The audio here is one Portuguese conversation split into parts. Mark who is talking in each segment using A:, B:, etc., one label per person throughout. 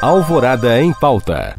A: Alvorada em Pauta.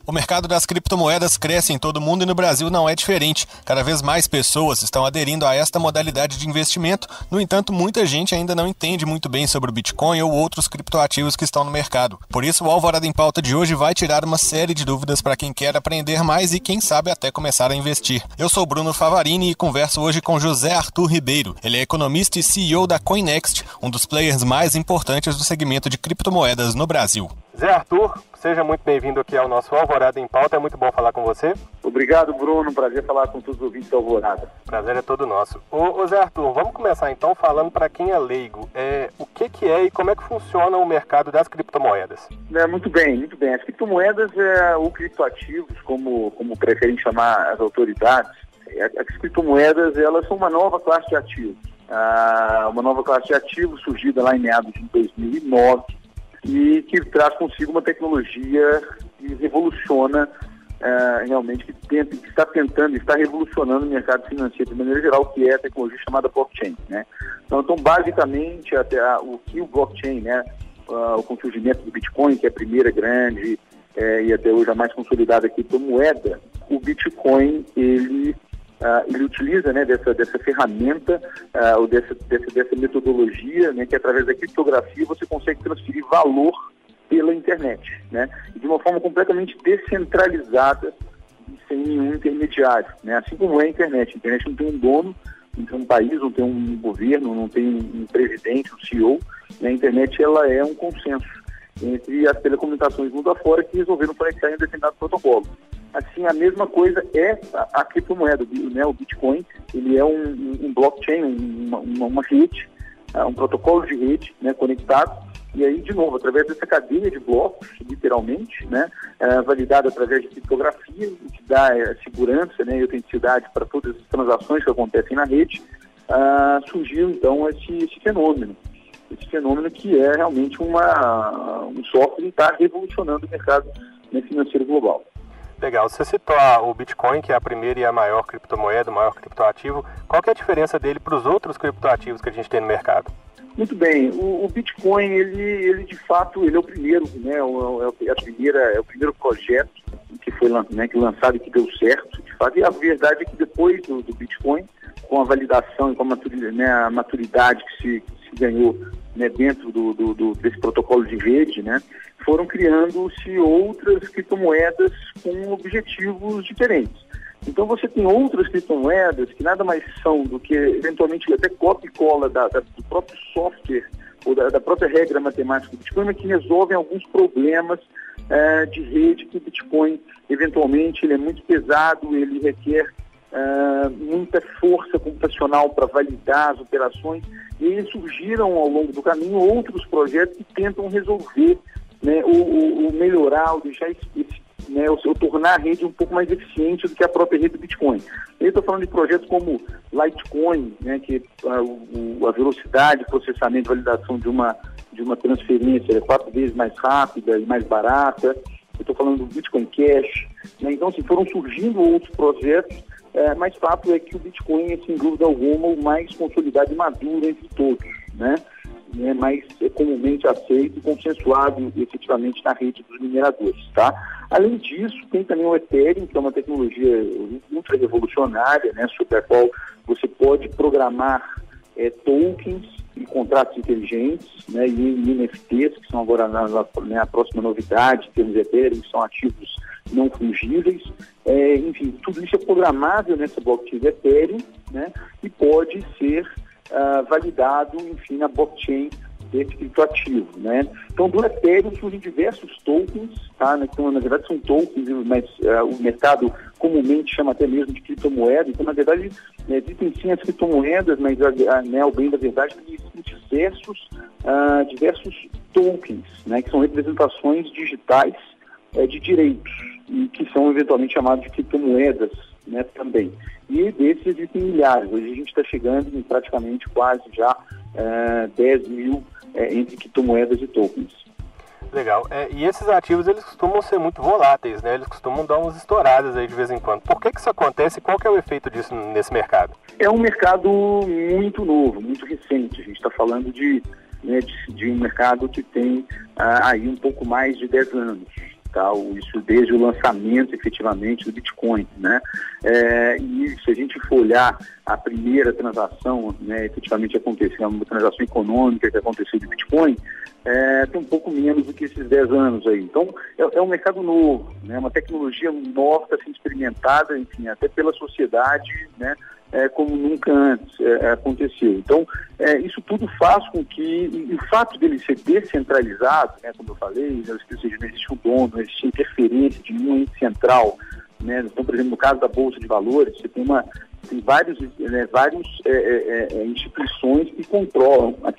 B: O mercado das criptomoedas cresce em todo o mundo e no Brasil não é diferente. Cada vez mais pessoas estão aderindo a esta modalidade de investimento. No entanto, muita gente ainda não entende muito bem sobre o Bitcoin ou outros criptoativos que estão no mercado. Por isso, o Alvorada em Pauta de hoje vai tirar uma série de dúvidas para quem quer aprender mais e quem sabe até começar a investir. Eu sou Bruno Favarini e converso hoje com José Arthur Ribeiro. Ele é economista e CEO da Coinext, um dos players mais importantes do segmento de criptomoedas no Brasil. Zé Arthur, seja muito bem-vindo aqui ao nosso Alvorada em Pauta, é muito bom falar com você.
C: Obrigado, Bruno, prazer falar com todos os ouvintes do Alvorada.
B: Prazer é todo nosso. Ô Zé Arthur, vamos começar então falando para quem é leigo, o que é e como é que funciona o mercado das criptomoedas?
C: Muito bem. As criptomoedas ou criptoativos, como preferem chamar as autoridades, as criptomoedas elas são uma nova classe de ativos. Uma nova classe de ativos surgida lá em meados de 2009, e que traz consigo uma tecnologia que revoluciona realmente, está revolucionando o mercado financeiro de maneira geral, que é a tecnologia chamada blockchain, né? Então basicamente, o que o blockchain, né, com o surgimento do Bitcoin, que é a primeira grande e até hoje a mais consolidada criptomoeda, o Bitcoin, ele utiliza, né, dessa ferramenta ou dessa metodologia, né, que através da criptografia você consegue transferir valor pela internet, né, e de uma forma completamente descentralizada e sem nenhum intermediário, né, assim como é a internet. A internet não tem um dono, não tem um país, não tem um governo, não tem um presidente, um CEO, né, a internet ela é um consenso entre as telecomunicações mundo afora que resolveram conectar em um determinado protocolo. Assim, a mesma coisa é a criptomoeda, né? O Bitcoin, ele é um blockchain, uma rede, um protocolo de rede, né, conectado, e aí, de novo, através dessa cadeia de blocos, literalmente, né, validada através de criptografia, o que dá segurança, né, e autenticidade para todas as transações que acontecem na rede, surgiu, então, esse fenômeno. Esse fenômeno que é realmente um software que está revolucionando o mercado financeiro global.
B: Legal, você citou o Bitcoin, que é a primeira e a maior criptomoeda, o maior criptoativo. Qual que é a diferença dele para os outros criptoativos que a gente tem no mercado?
C: Muito bem, o Bitcoin, ele de fato, ele é o primeiro, né, é o primeiro projeto que foi lançado e que deu certo, de fato, e a verdade é que depois do Bitcoin, com a validação e com a maturidade que se ganhou, né, dentro desse protocolo de rede, né, foram criando-se outras criptomoedas com objetivos diferentes. Então você tem outras criptomoedas que nada mais são do que, eventualmente, até cópia e cola do próprio software ou da própria regra matemática do Bitcoin, mas que resolvem alguns problemas de rede que o Bitcoin, eventualmente, ele é muito pesado, ele requer muita força computacional para validar as operações, e aí surgiram ao longo do caminho outros projetos que tentam resolver, né, ou melhorar, ou deixar ou tornar a rede um pouco mais eficiente do que a própria rede do Bitcoin. Eu estou falando de projetos como Litecoin, né, que a velocidade de processamento e validação de uma transferência é 4 vezes mais rápida e mais barata. Eu estou falando do Bitcoin Cash, né? Então, foram surgindo outros projetos, mas fato é que o Bitcoin é, sem dúvida alguma, o mais consolidado e maduro entre todos, né? Mais comumente aceito e consensuado efetivamente na rede dos mineradores, tá? Além disso, tem também o Ethereum, que é uma tecnologia ultra revolucionária, né, sobre a qual você pode programar tokens e contratos inteligentes, né, e NFTs, que são agora a próxima novidade em termos de Ethereum, que são ativos não fungíveis. Enfim, tudo isso é programável nessa blockchain de Ethereum, né, e pode ser validado, enfim, na blockchain desse criptoativo, né? Então, do Ethereum surgem diversos tokens, tá? Então, na verdade, são tokens, mas o mercado comumente chama até mesmo de criptomoeda. Então, na verdade, existem sim as criptomoedas, mas ao bem da verdade, existem diversos tokens, né? Que são representações digitais de direitos, e que são eventualmente chamados de criptomoedas, né, também. E desses existem milhares. Hoje a gente está chegando em praticamente quase já 10 mil entre criptomoedas e tokens.
B: Legal. E esses ativos, eles costumam ser muito voláteis, né? Eles costumam dar umas estouradas aí de vez em quando. Por que isso acontece e qual que é o efeito disso nesse mercado?
C: É um mercado muito novo, muito recente. A gente está falando de né, de um mercado que tem aí um pouco mais de 10 anos. Tá? Isso desde o lançamento, efetivamente, do Bitcoin, né? E se a gente for olhar a primeira transação, né, efetivamente aconteceu, uma transação econômica que aconteceu de Bitcoin, tem um pouco menos do que esses 10 anos aí. Então, é um mercado novo, né? Uma tecnologia nova, assim, experimentada, enfim, até pela sociedade, né? Como nunca antes aconteceu. Então, isso tudo faz com que, e o fato dele ser descentralizado, né, como eu falei, ou seja, não existe um dono, não existe interferência de nenhum ente central, né? Então, por exemplo, no caso da Bolsa de Valores, você tem várias instituições que controlam as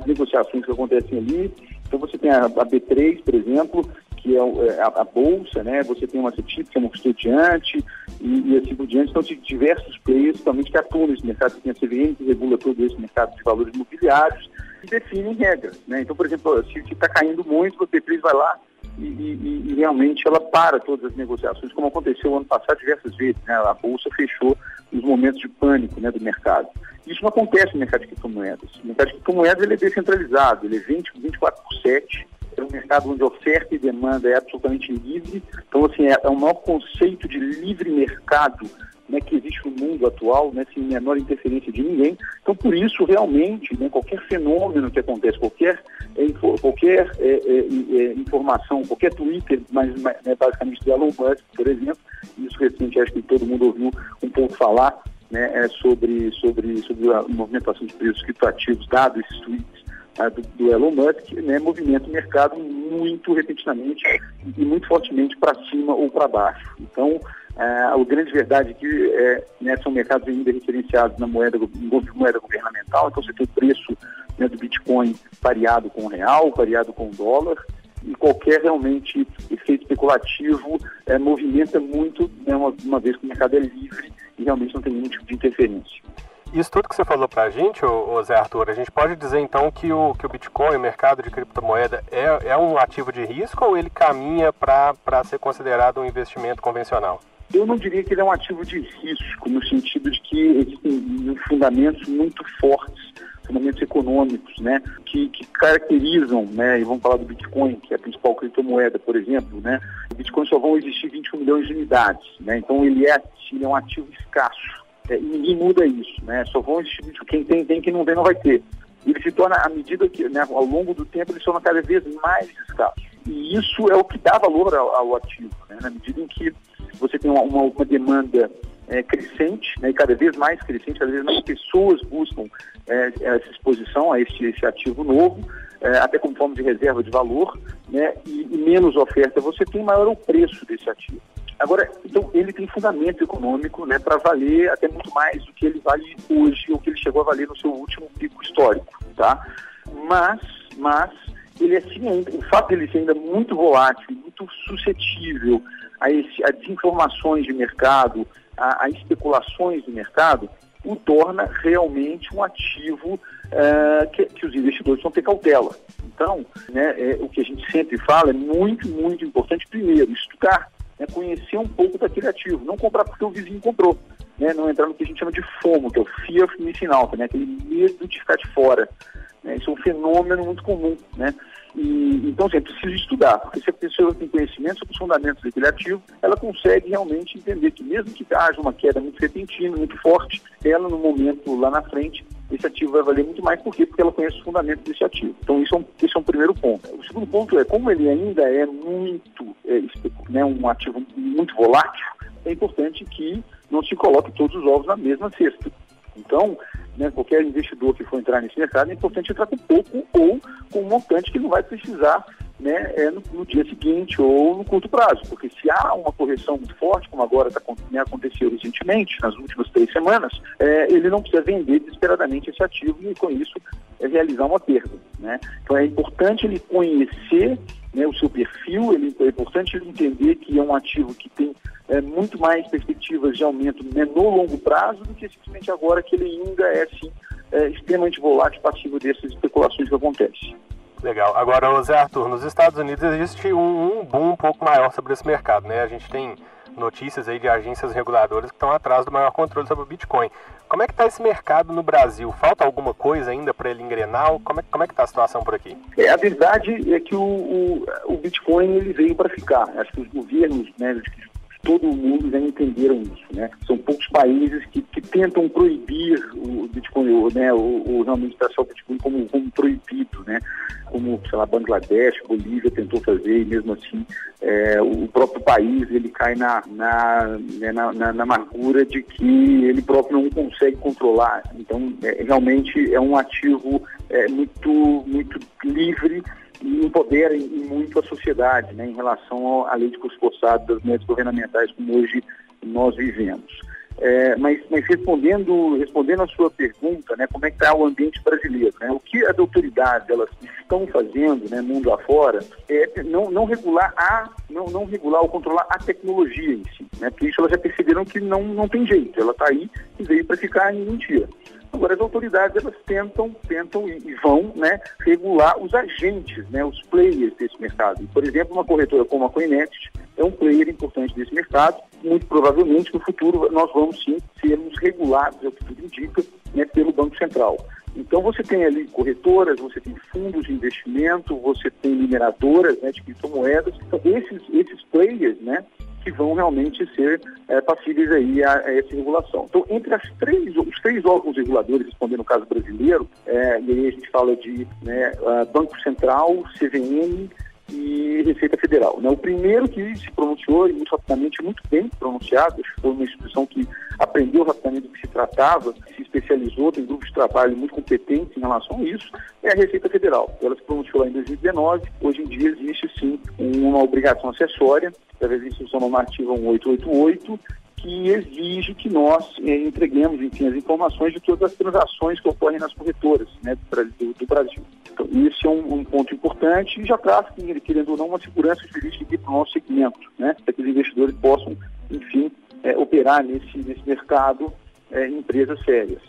C: negociações que acontecem ali. Então, você tem a B3, por exemplo, que é a Bolsa, né? Você tem uma CETIP, que é uma custodiante, e assim por diante. Então, tem diversos players, principalmente, que atuam nesse mercado. Você tem a CVM, que regula todo esse mercado de valores imobiliários, e definem regras, né? Então, por exemplo, se está caindo muito, a B3 vai lá e realmente ela para todas as negociações, como aconteceu ano passado diversas vezes, né? A Bolsa fechou nos momentos de pânico, né, do mercado. Isso não acontece no mercado de criptomoedas. O mercado de criptomoedas ele é descentralizado, ele é 24/7, é um mercado onde oferta e demanda é absolutamente livre. Então, assim, é o maior conceito de livre mercado, né, que existe no mundo atual, né, sem menor interferência de ninguém. Então, por isso, realmente, né, qualquer fenômeno que acontece, qualquer informação, qualquer Twitter, mas basicamente do Elon Musk, por exemplo, isso recente, acho que todo mundo ouviu um pouco falar, né, sobre a movimentação de preços criptoativos, dados esses tweets do Elon Musk, né, movimenta o mercado muito repentinamente e muito fortemente para cima ou para baixo. Então, a grande verdade é que são mercados ainda referenciados na moeda governamental. Então, você tem o preço, né, do Bitcoin pareado com o real, pareado com o dólar, e qualquer realmente efeito especulativo movimenta muito, né, uma vez que o mercado é livre e realmente não tem nenhum tipo de interferência.
B: Isso tudo que você falou para a gente, Zé Arthur, a gente pode dizer então que o Bitcoin, o mercado de criptomoeda, é um ativo de risco ou ele caminha para ser considerado um investimento convencional?
C: Eu não diria que ele é um ativo de risco, no sentido de que existem fundamentos muito fortes, fundamentos econômicos, né, que caracterizam, né, e vamos falar do Bitcoin, que é a principal criptomoeda, por exemplo, né, o Bitcoin só vão existir 21 milhões de unidades, né, então ele é um ativo escasso. E ninguém muda isso, né? Só vão existir, quem tem, quem não tem, não vai ter. Ele se torna, à medida que, né, ao longo do tempo, ele se torna cada vez mais escasso. E isso é o que dá valor ao ativo, né? Na medida em que você tem uma demanda crescente, né, e cada vez mais crescente, cada vez mais pessoas buscam essa exposição a esse ativo novo, até como forma de reserva de valor, né, e menos oferta você tem, maior é o preço desse ativo. Agora, então, ele tem fundamento econômico, né, para valer até muito mais do que ele vale hoje, ou que ele chegou a valer no seu último pico histórico, tá? Mas ele assim ainda, o fato dele ser ainda muito volátil, muito suscetível a desinformações de mercado, a especulações de mercado, o torna realmente um ativo que os investidores vão ter cautela. Então, né, o que a gente sempre fala é muito, muito importante, primeiro, estudar, né, conhecer um pouco daquele ativo, não comprar porque o vizinho comprou, né, não entrar no que a gente chama de FOMO, que é o Fear of Missing Out, né, aquele medo de ficar de fora. Né, isso é um fenômeno muito comum, né? Então, assim, é preciso estudar, porque se a pessoa tem conhecimento sobre os fundamentos daquele ativo, ela consegue realmente entender que mesmo que haja uma queda muito repentina, muito forte, ela no momento lá na frente, esse ativo vai valer muito mais. Por quê? Porque ela conhece os fundamentos desse ativo. Então, esse é um primeiro ponto. O segundo ponto é, como ele ainda é muito, né, um ativo muito volátil, é importante que não se coloque todos os ovos na mesma cesta. Então, né, qualquer investidor que for entrar nesse mercado, é importante entrar com pouco ou com um montante que não vai precisar, né, no dia seguinte ou no curto prazo. Porque se há uma correção muito forte, como agora aconteceu recentemente, nas últimas 3 semanas, ele não precisa vender desesperadamente esse ativo e, com isso, realizar uma perda. Né? Então, é importante ele conhecer, né, o seu perfil, é importante ele entender que é um ativo que tem muito mais perspectivas de aumento, né, no longo prazo do que simplesmente agora, que ele ainda é, sim, extremamente volátil, passivo dessas especulações que acontecem.
B: Legal. Agora, Zé Arthur, nos Estados Unidos existe um boom um pouco maior sobre esse mercado, né? A gente tem notícias aí de agências reguladoras que estão atrás do maior controle sobre o Bitcoin. Como é que está esse mercado no Brasil? Falta alguma coisa ainda para ele engrenar? Como é que está a situação por aqui?
C: A verdade é que o Bitcoin ele veio para ficar. Acho que os governos, né, de todo o mundo já entenderam isso, né? São poucos países que tentam proibir o Bitcoin, né, ou realmente tratar o Bitcoin como proibido, né? Como, sei lá, Bangladesh, Bolívia tentou fazer, e mesmo assim o próprio país ele cai na amargura de que ele próprio não consegue controlar. Então, realmente é um ativo muito livre e empodera muito a sociedade, né, em relação à lei de custos forçados das médias governamentais como hoje nós vivemos. Mas respondendo a sua pergunta, né, como é que está o ambiente brasileiro, né? O que as autoridades elas estão fazendo, né, mundo afora, é não regular ou controlar a tecnologia em si, né? Porque isso elas já perceberam que não tem jeito, ela está aí e veio para ficar em um dia. Agora, as autoridades elas tentam e vão, né, regular os agentes, né, os players desse mercado. Por exemplo, uma corretora como a Coinext é um player importante desse mercado. Muito provavelmente, no futuro, nós vamos sim sermos regulados, é o que tudo indica, né, pelo Banco Central. Então, você tem ali corretoras, você tem fundos de investimento, você tem mineradoras, né, de criptomoedas. Então, esses players, né, que vão realmente ser passíveis aí a essa regulação. Então, entre os três órgãos reguladores, respondendo no caso brasileiro, e aí a gente fala de, né, Banco Central, CVM e Receita Federal, né? O primeiro que se pronunciou, e muito rapidamente, muito bem pronunciado, acho que foi uma instituição que aprendeu rapidamente do que se tratava, se especializou, tem grupos de trabalho muito competentes em relação a isso, é a Receita Federal. Ela se pronunciou lá em 2019, hoje em dia existe sim uma obrigação acessória, através da Instrução Normativa 1888, que exige que nós entreguemos, enfim, as informações de todas as transações que ocorrem nas corretoras, né, do Brasil. Então, esse é um ponto importante e já traz, querendo ou não, uma segurança jurídica para o nosso segmento, né, para que os investidores possam, enfim, operar nesse mercado em empresas sérias.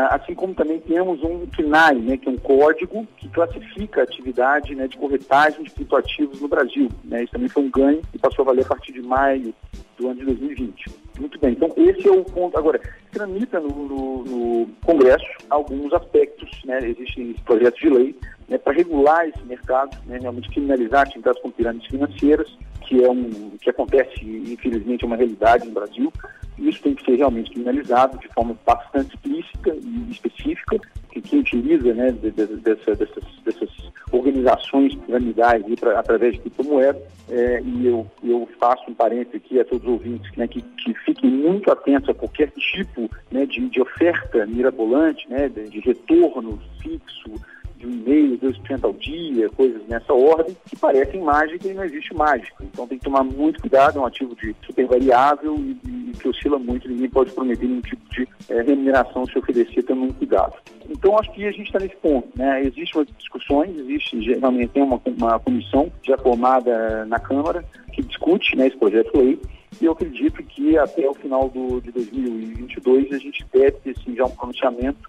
C: Assim como também temos um CNAE, né, que é um código que classifica a atividade, né, de corretagem de criptoativos no Brasil, né. Isso também foi um ganho e passou a valer a partir de maio do ano de 2020. Muito bem, então esse é o ponto. Agora, tramita no Congresso alguns aspectos, né, existem projetos de lei, né, para regular esse mercado, né, realmente criminalizar atividades com pirâmides financeiras, que acontece, infelizmente, é uma realidade no Brasil. Isso tem que ser realmente criminalizado de forma bastante explícita e específica, que quem utiliza, né, dessas organizações piramidais através de criptomoedas, e eu faço um parênteses aqui a todos os ouvintes, né, que fiquem muito atentos a qualquer tipo, né, de oferta mirabolante, né, de retorno fixo, de 1,5%, 2% ao dia, coisas nessa ordem, que parecem mágica e não existe mágica. Então tem que tomar muito cuidado, é um ativo de super variável e que oscila muito, ninguém pode prometer nenhum tipo de remuneração se oferecer, tendo muito cuidado. Então acho que a gente está nesse ponto, né? Existem umas discussões, geralmente tem uma comissão já formada na Câmara que discute, né, esse projeto de lei, e eu acredito que até o final de 2022 a gente deve ter sim, já um pronunciamento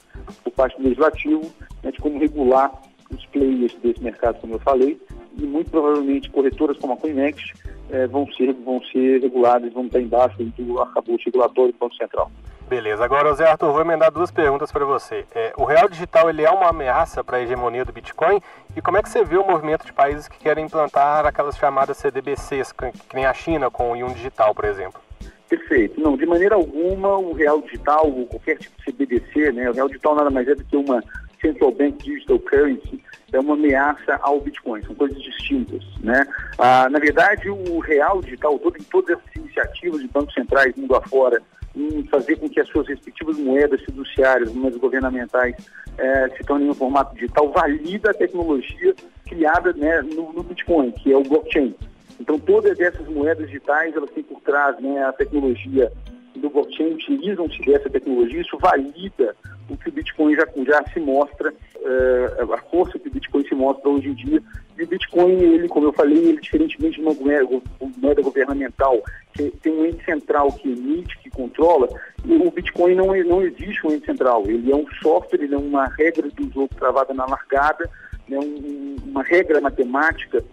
C: por parte do Legislativo, né, de como regular os players desse mercado, como eu falei, e muito provavelmente corretoras como a Coinext vão ser reguladas, vão estar embaixo do arcabouço regulatório do Banco Central.
B: Beleza, agora, Zé Arthur, vou emendar duas perguntas para você. O real digital ele é uma ameaça para a hegemonia do Bitcoin? E como é que você vê o movimento de países que querem implantar aquelas chamadas CDBCs, que nem a China com o Yuan Digital, por exemplo?
C: Perfeito. Não, de maneira alguma o real digital, ou qualquer tipo de CBDC, né, o real digital nada mais é do que uma Central Bank Digital Currency, é uma ameaça ao Bitcoin, são coisas distintas, né? Na verdade, o real digital, todas essas iniciativas de bancos centrais mundo afora, em fazer com que as suas respectivas moedas fiduciárias, moedas governamentais, se tornem em um formato digital, valida a tecnologia criada, né, no Bitcoin, que é o blockchain. Então, todas essas moedas digitais, elas têm por trás, né, a tecnologia do blockchain, utilizam-se dessa tecnologia, isso valida o que o Bitcoin já se mostra, a força que o Bitcoin se mostra hoje em dia. E o Bitcoin, ele, como eu falei, ele, diferentemente de uma moeda governamental, que tem um ente central que emite, que controla, e o Bitcoin não existe um ente central, ele é um software, ele é uma regra do jogo travada na largada, né, uma regra matemática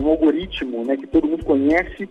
C: um algoritmo, né, que todo mundo conhece,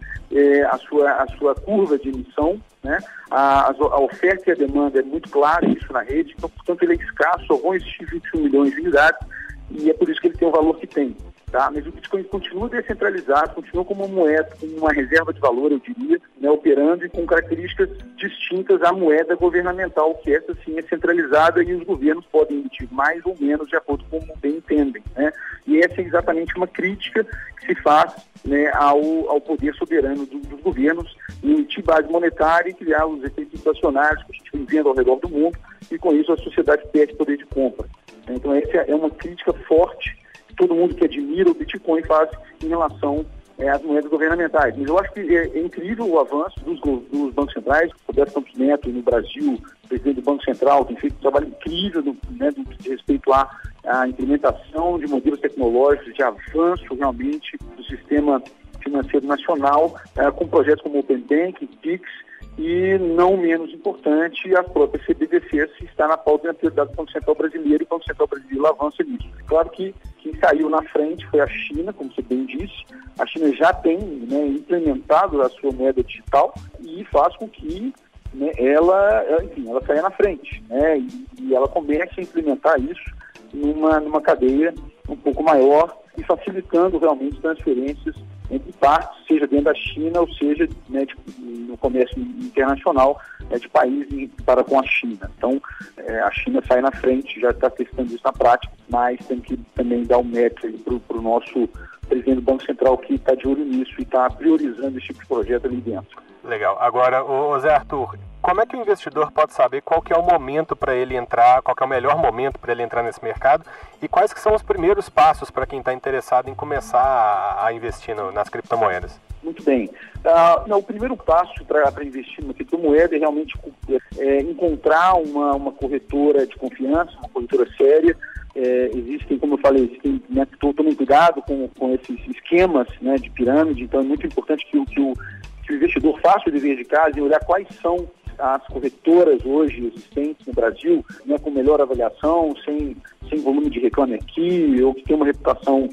C: a sua curva de emissão, né, a oferta e a demanda é muito clara isso na rede, então, portanto, ele é escasso, só vão existir 21 milhões de unidades, e é por isso que ele tem o valor que tem. Tá? Mas o Bitcoin continua descentralizado, continua como uma moeda, como uma reserva de valor, eu diria, né, operando e com características distintas à moeda governamental, que essa sim é centralizada e os governos podem emitir mais ou menos de acordo com como bem entendem. Né? E essa é exatamente uma crítica que se faz, né, ao poder soberano dos governos em emitir base monetária e criar os efeitos inflacionários que a gente vem vendo ao redor do mundo, e com isso a sociedade perde poder de compra. Então essa é uma crítica forte que todo mundo que admira o Bitcoin faz em relação às moedas governamentais. Mas eu acho que é incrível o avanço dos bancos centrais. Roberto Campos Neto, no Brasil, presidente do Banco Central, tem feito um trabalho incrível no que diz respeito à implementação de modelos tecnológicos, de avanço realmente do sistema financeiro nacional, com projetos como Open Bank, PIX, e, não menos importante, a própria CBDC está na pauta da prioridade do Banco Central Brasileiro, e o Banco Central Brasileiro avança nisso. Claro que quem saiu na frente foi a China, como você bem disse. A China já tem, né, implementado a sua moeda digital e faz com que, né, ela saia na frente, né, e ela comece a implementar isso numa cadeia um pouco maior e facilitando realmente transferências entre partes, seja dentro da China ou seja, né, no comércio internacional, de países para com a China. Então, a China sai na frente, já está testando isso na prática, mas tem que também dar um mérito para o nosso presidente do Banco Central, que está de olho nisso e está priorizando esse tipo de projeto ali dentro.
B: Legal. Agora, Zé Arthur, como é que o investidor pode saber qual que é o momento para ele entrar, qual que é o melhor momento para ele entrar nesse mercado e quais que são os primeiros passos para quem está interessado em começar a investir nas criptomoedas?
C: Muito bem. O primeiro passo para investir na criptomoeda é realmente encontrar uma corretora de confiança, uma corretora séria. Existem, como eu falei, né, tomem cuidado com esses esquemas, né, de pirâmide, então é muito importante que o investidor faça o dever de casa e olhar quais são as corretoras hoje existentes no Brasil, né, com melhor avaliação, sem volume de reclame aqui, ou que tem uma reputação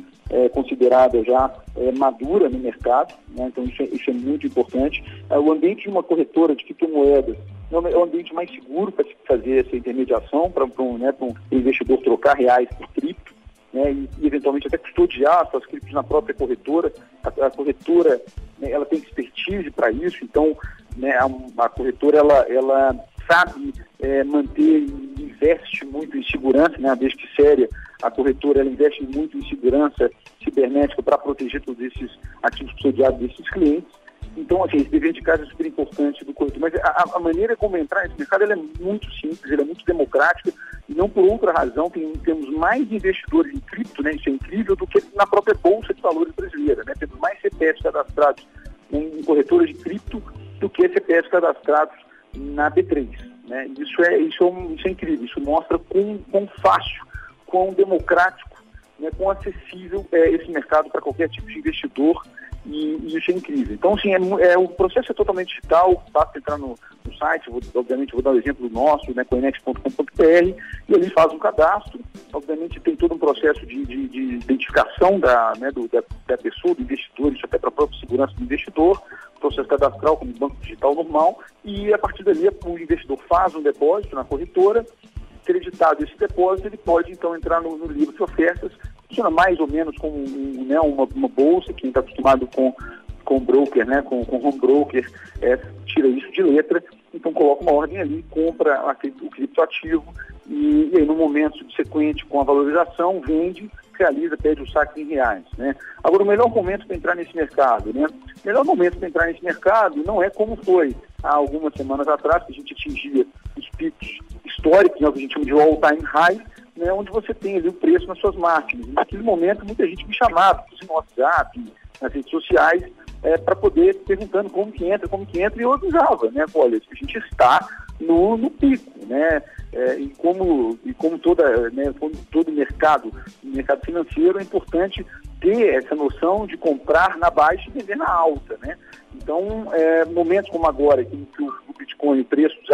C: considerada já madura no mercado, né, então isso é muito importante. O ambiente de uma corretora de criptomoedas é o ambiente mais seguro para se fazer essa intermediação, para um investidor trocar reais por cripto, né, e eventualmente até custodiar suas criptos na própria corretora. A corretora, né, ela tem expertise para isso, então, né, a corretora ela sabe manter e investe muito em segurança, né, desde que séria, a corretora ela investe muito em segurança cibernética para proteger todos esses ativos custodiados desses clientes. Então, assim, esse dever de casa é super importante do corretor. Mas a maneira como entrar nesse mercado ela é muito simples, ela é muito democrática, e não por outra razão temos mais investidores em cripto, né, isso é incrível, do que na própria Bolsa de Valores brasileira. Né? Temos mais CPFs cadastrados em corretoras de cripto do que CPFs cadastrados na B3. Né? Isso é incrível, isso mostra quão fácil, quão democrático, né, quão acessível é esse mercado para qualquer tipo de investidor. E isso é incrível. Então, assim, o processo é totalmente digital, basta entrar no site, obviamente vou dar o exemplo do nosso, né, coinex.com.br, e ali faz um cadastro. Obviamente tem todo um processo de identificação da pessoa, do investidor, isso até para a própria segurança do investidor, processo cadastral como banco digital normal, e a partir dali o investidor faz um depósito na corretora. Acreditado esse depósito, ele pode então entrar no livro de ofertas. Funciona mais ou menos como uma bolsa. Quem está acostumado com broker, né, com home broker, tira isso de letra, então coloca uma ordem ali, compra o criptoativo e aí no momento subsequente com a valorização, vende, realiza, pede o saque em reais. Né? Agora, o melhor momento para entrar nesse mercado, né? O melhor momento para entrar nesse mercado não é como foi há algumas semanas atrás, que a gente atingia os picos históricos, né, que a gente chama de all-time high, né, onde você tem ali o preço nas suas máquinas. Naquele momento, muita gente me chamava no WhatsApp, nas redes sociais, para poder perguntando como que entra, e eu avisava, né, olha, a gente está no pico, né, e como todo mercado financeiro, é importante ter essa noção de comprar na baixa e vender na alta, né. Então, momentos como agora, em que o Bitcoin, o preço dos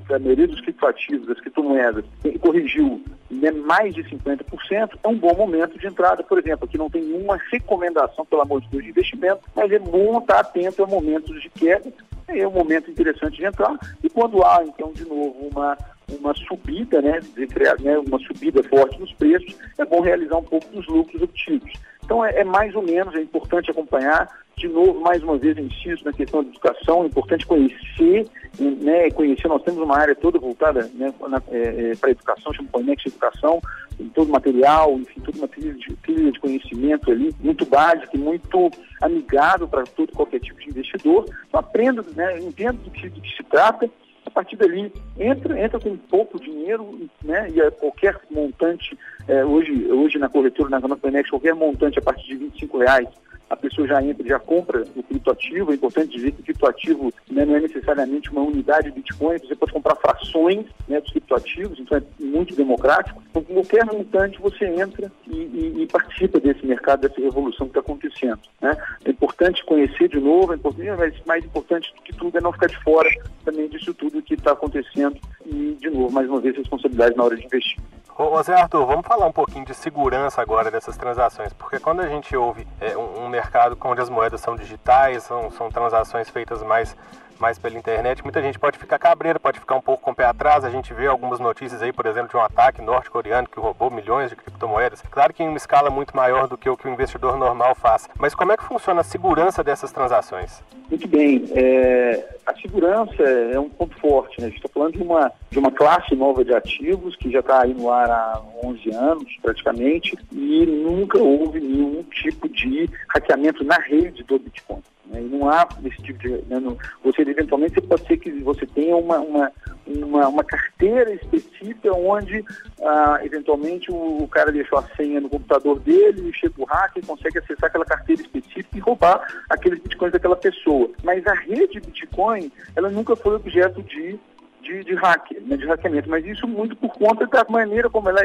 C: a maioria dos criptoativos, das criptomoedas, corrigiu, né, mais de 50%, é um bom momento de entrada. Por exemplo, aqui não tem nenhuma recomendação, pelo amor de Deus, de investimento, mas é bom estar atento a momentos de queda. É um momento interessante de entrar. E quando há, então, de novo, uma subida, né, uma subida forte nos preços, é bom realizar um pouco dos lucros obtidos. Então, é mais ou menos, é importante acompanhar. De novo, mais uma vez, eu insisto na questão da educação, é importante conhecer, né, nós temos uma área toda voltada, né, para a educação, chama Connex Educação, em todo material, enfim, toda uma trilha de conhecimento ali, muito básico e muito amigável para todo qualquer tipo de investidor. Então, aprenda, né, entenda do que se trata. A partir dali, entra com pouco dinheiro, né, e qualquer montante, hoje na corretora, na Connex, qualquer montante a partir de R$25, a pessoa já entra, já compra o criptoativo. É importante dizer que o criptoativo, né, não é necessariamente uma unidade de Bitcoin, você pode comprar frações, né, dos criptoativos, então é muito democrático. Então, com qualquer montante você entra e participa desse mercado, dessa revolução que está acontecendo, né? É importante conhecer de novo, mas mais importante do que tudo é não ficar de fora também disso tudo que está acontecendo e, de novo, mais uma vez, responsabilidade na hora de investir.
B: Ô Zé Arthur, vamos falar um pouquinho de segurança agora dessas transações, porque quando a gente ouve um mercado onde as moedas são digitais, são transações feitas mais pela internet, muita gente pode ficar cabreira, pode ficar um pouco com o pé atrás. A gente vê algumas notícias aí, por exemplo, de um ataque norte-coreano que roubou milhões de criptomoedas. Claro que em uma escala muito maior do que o investidor normal faz. Mas como é que funciona a segurança dessas transações?
C: Muito bem. A segurança é um ponto forte, né? A gente está falando de uma classe nova de ativos que já está aí no ar há 11 anos, praticamente, e nunca houve nenhum tipo de hackeamento na rede do Bitcoin. E não há esse tipo de... Né, eventualmente, pode ser que você tenha uma carteira específica onde, eventualmente, o cara deixou a senha no computador dele, chega o hacker e consegue acessar aquela carteira específica e roubar aqueles bitcoins daquela pessoa. Mas a rede Bitcoin, ela nunca foi objeto de hacker, né, de hackeamento, mas isso muito por conta da maneira como ela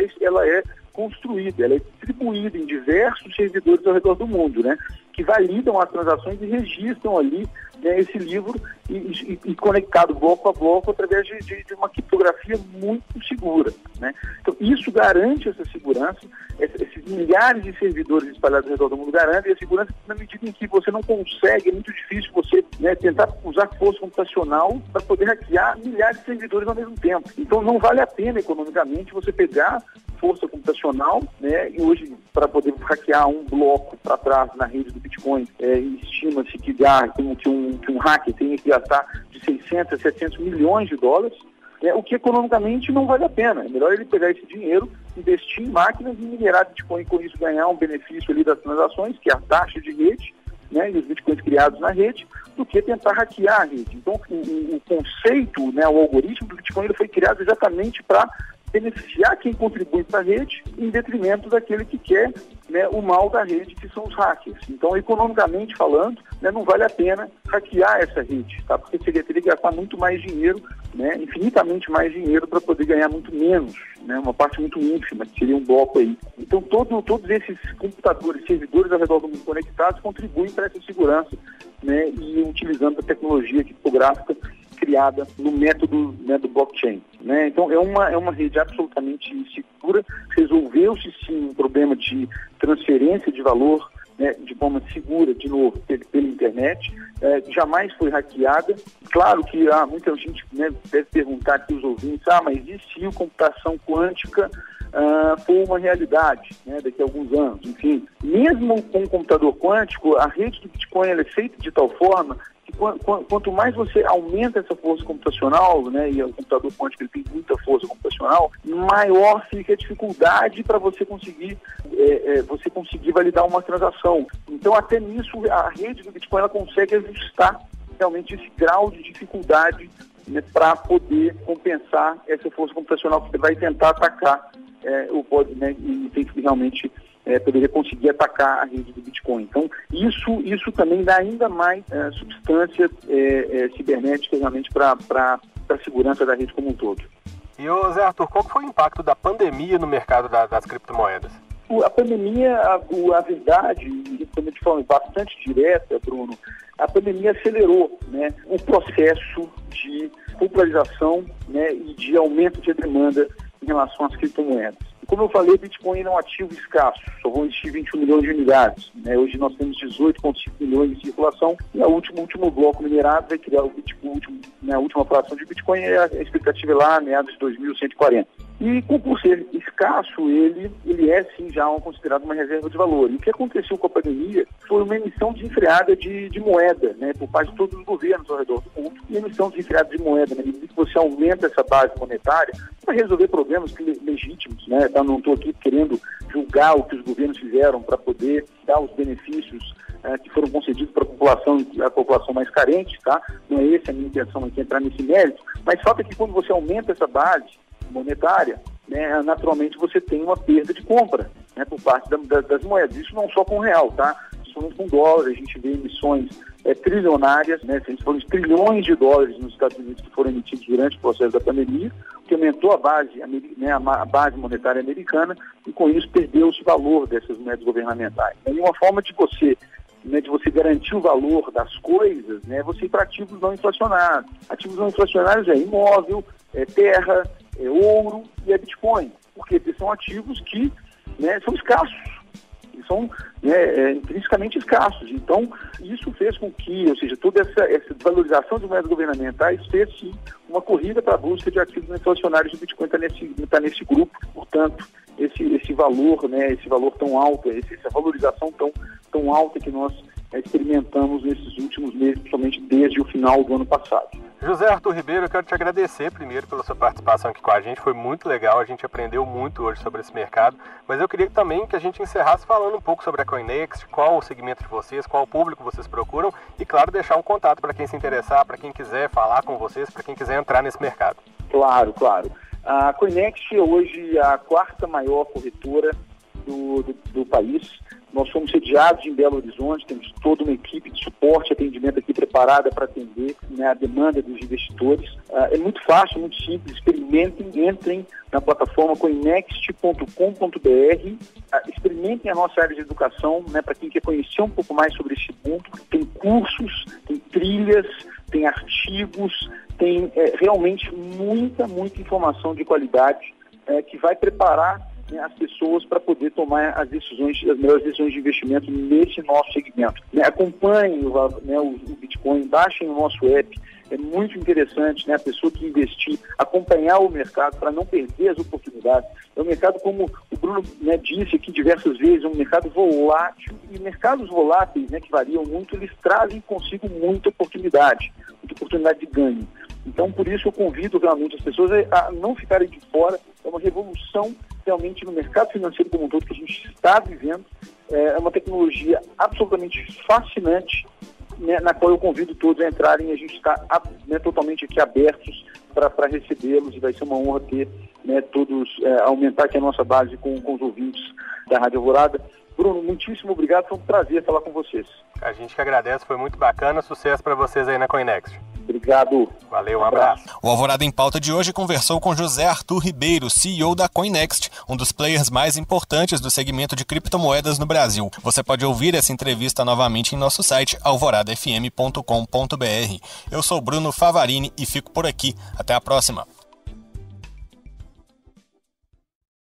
C: é construída, ela é distribuída em diversos servidores ao redor do mundo, né, que validam as transações e registram ali, né, esse livro e conectado bloco a bloco através de uma criptografia muito segura, né. Então isso garante essa segurança, esses milhares de servidores espalhados ao redor do mundo garantem a segurança na medida em que você não consegue, é muito difícil você, né, tentar usar força computacional para poder hackear milhares de servidores ao mesmo tempo. Então não vale a pena economicamente você pegar força computacional, né, e hoje para poder hackear um bloco para trás na rede do Bitcoin, estima-se que um hacker tem que gastar de 600 a 700 milhões de dólares, o que economicamente não vale a pena. É melhor ele pegar esse dinheiro, investir em máquinas e minerar Bitcoin e com isso ganhar um benefício ali das transações, que é a taxa de rede, né, e os bitcoins criados na rede, do que tentar hackear a rede. Então, o conceito, né, o algoritmo do Bitcoin, ele foi criado exatamente para beneficiar quem contribui para a rede em detrimento daquele que quer, né, o mal da rede, que são os hackers. Então, economicamente falando, né, não vale a pena hackear essa rede, tá? Porque teria que gastar muito mais dinheiro, né, infinitamente mais dinheiro para poder ganhar muito menos, né, uma parte muito ínfima, que seria um bloco aí. Então, todos esses computadores, servidores ao redor do mundo conectados contribuem para essa segurança, né, e utilizando a tecnologia criptográfica criada no método, né, do blockchain, né? Então é uma rede absolutamente segura. Resolveu-se sim um problema de transferência de valor, né, de forma segura, de novo, pela internet, jamais foi hackeada. Claro que muita gente, né, deve perguntar aqui os ouvintes, mas e se a computação quântica for uma realidade, né, daqui a alguns anos? Enfim, mesmo com o computador quântico, a rede do Bitcoin ela é feita de tal forma que quanto mais você aumenta essa força computacional, né, e o computador quântico ele tem muita força computacional, maior fica a dificuldade para você conseguir validar uma transação. Então, até nisso, a rede do Bitcoin ela consegue ajustar realmente esse grau de dificuldade, né, para poder compensar essa força computacional que você vai tentar atacar né, e tem que realmente poderia conseguir atacar a rede do Bitcoin. Então, isso também dá ainda mais substância cibernética realmente para a segurança da rede como um todo.
B: E, Zé Arthur, qual foi o impacto da pandemia no mercado das criptomoedas?
C: A pandemia, a verdade, de forma bastante direta, Bruno, a pandemia acelerou, né, o processo de popularização, né, e de aumento de demanda em relação às criptomoedas. Como eu falei, o Bitcoin é um ativo escasso, só vão existir 21 milhões de unidades. Né? Hoje nós temos 18,5 milhões em circulação e o último bloco minerado vai criar o Bitcoin, a última fração de Bitcoin, a expectativa é lá a meados de 2140. E por ser escasso, ele é sim já considerado uma reserva de valor. E o que aconteceu com a pandemia foi uma emissão desenfreada de moeda, né, por parte de todos os governos ao redor do mundo. E emissão desenfreada de moeda, na medida que você aumenta essa base monetária para resolver problemas legítimos, né? Não estou aqui querendo julgar o que os governos fizeram para poder dar os benefícios que foram concedidos para a população mais carente, tá? Não é essa a minha intenção aqui, entrar nesse mérito, mas falta que quando você aumenta essa base monetária, né, naturalmente você tem uma perda de compra, né, por parte das moedas. Isso não só com o real, tá? Principalmente com dólar, a gente vê emissões trilionárias, né, foram trilhões de dólares nos Estados Unidos que foram emitidos durante o processo da pandemia, que aumentou a base, né, a base monetária americana, e com isso perdeu-se o valor dessas moedas governamentais. E uma forma de você garantir o valor das coisas, né, você ir para ativos não inflacionários. Ativos não inflacionários é imóvel, é terra, é ouro e é Bitcoin, porque são ativos que, né, são escassos, são intrinsecamente escassos. Então, isso fez com que, ou seja, toda essa valorização de moedas governamentais fez sim uma corrida para a busca de ativos não inflacionários. O Bitcoin está nesse grupo, portanto, esse valor, né, esse valor tão alto, essa valorização tão alta que nós experimentamos nesses últimos meses, principalmente desde o final do ano passado.
B: José Arthur Ribeiro, eu quero te agradecer primeiro pela sua participação aqui com a gente, foi muito legal, a gente aprendeu muito hoje sobre esse mercado, mas eu queria também que a gente encerrasse falando um pouco sobre a CoinNext, qual o segmento de vocês, qual o público vocês procuram e, claro, deixar um contato para quem se interessar, para quem quiser falar com vocês, para quem quiser entrar nesse mercado.
C: Claro. A CoinNext é hoje a quarta maior corretora do país. Nós somos sediados em Belo Horizonte, temos toda uma equipe de suporte e atendimento aqui preparada para atender, né, a demanda dos investidores. É muito fácil, muito simples, experimentem, entrem na plataforma coinnext.com.br, experimentem a nossa área de educação, né, para quem quer conhecer um pouco mais sobre esse mundo. Tem cursos, tem trilhas, tem artigos, tem realmente muita informação de qualidade que vai preparar as pessoas para poder tomar as melhores decisões de investimento nesse nosso segmento. Acompanhem o Bitcoin, baixem o nosso app, é muito interessante, né, a pessoa que investir, acompanhar o mercado para não perder as oportunidades. É um mercado, como o Bruno, né, disse aqui diversas vezes, é um mercado volátil, e mercados voláteis, né, que variam muito, eles trazem consigo muita oportunidade de ganho. Então, por isso eu convido realmente as pessoas a não ficarem de fora. É uma revolução realmente no mercado financeiro como um todo que a gente está vivendo. É uma tecnologia absolutamente fascinante, né, na qual eu convido todos a entrarem. A gente está, né, totalmente aqui abertos para recebê-los, e vai ser uma honra ter, né, todos, aumentar aqui a nossa base com os ouvintes da Rádio Alvorada. Bruno, muitíssimo obrigado, foi um prazer falar com vocês.
B: A gente que agradece, foi muito bacana, sucesso para vocês aí na CoinNext.
C: Obrigado.
B: Valeu, um abraço. O Alvorada em Pauta de hoje conversou com José Arthur Ribeiro, CEO da CoinNext, um dos players mais importantes do segmento de criptomoedas no Brasil. Você pode ouvir essa entrevista novamente em nosso site alvoradafm.com.br. Eu sou Bruno Favarini e fico por aqui. Até a próxima.